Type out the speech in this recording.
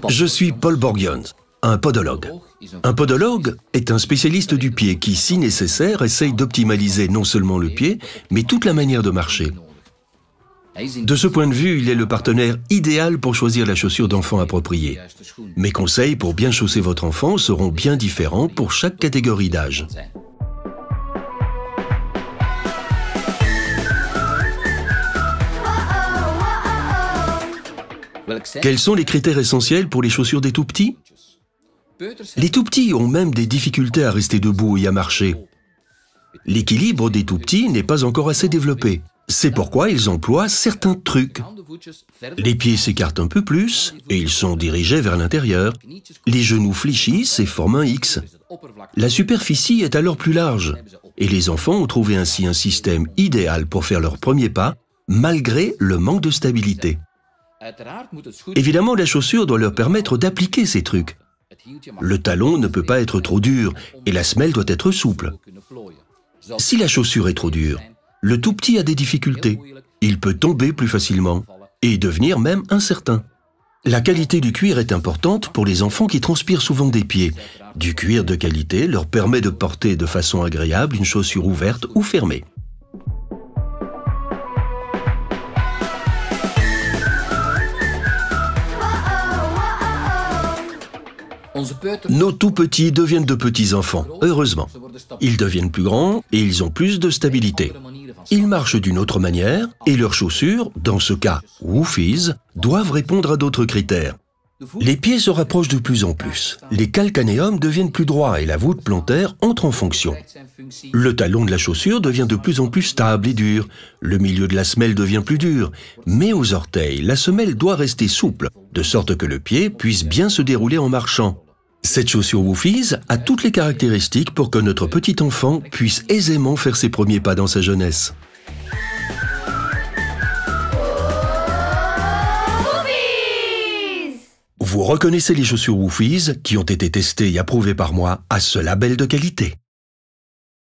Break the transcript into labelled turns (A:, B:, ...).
A: Je suis Paul Borgions, un podologue. Un podologue est un spécialiste du pied qui, si nécessaire, essaye d'optimaliser non seulement le pied, mais toute la manière de marcher. De ce point de vue, il est le partenaire idéal pour choisir la chaussure d'enfant appropriée. Mes conseils pour bien chausser votre enfant seront bien différents pour chaque catégorie d'âge. Quels sont les critères essentiels pour les chaussures des tout-petits? Les tout-petits ont même des difficultés à rester debout et à marcher. L'équilibre des tout-petits n'est pas encore assez développé. C'est pourquoi ils emploient certains trucs. Les pieds s'écartent un peu plus et ils sont dirigés vers l'intérieur. Les genoux fléchissent et forment un X. La superficie est alors plus large et les enfants ont trouvé ainsi un système idéal pour faire leurs premiers pas, malgré le manque de stabilité. Évidemment, la chaussure doit leur permettre d'appliquer ces trucs. Le talon ne peut pas être trop dur et la semelle doit être souple. Si la chaussure est trop dure, le tout-petit a des difficultés. Il peut tomber plus facilement et devenir même incertain. La qualité du cuir est importante pour les enfants qui transpirent souvent des pieds. Du cuir de qualité leur permet de porter de façon agréable une chaussure ouverte ou fermée. Nos tout-petits deviennent de petits enfants, heureusement. Ils deviennent plus grands et ils ont plus de stabilité. Ils marchent d'une autre manière et leurs chaussures, dans ce cas Woofies, doivent répondre à d'autres critères. Les pieds se rapprochent de plus en plus. Les calcanéums deviennent plus droits et la voûte plantaire entre en fonction. Le talon de la chaussure devient de plus en plus stable et dur. Le milieu de la semelle devient plus dur. Mais aux orteils, la semelle doit rester souple, de sorte que le pied puisse bien se dérouler en marchant. Cette chaussure Woofies a toutes les caractéristiques pour que notre petit enfant puisse aisément faire ses premiers pas dans sa jeunesse. Vous reconnaissez les chaussures Woofies qui ont été testées et approuvées par moi à ce label de qualité.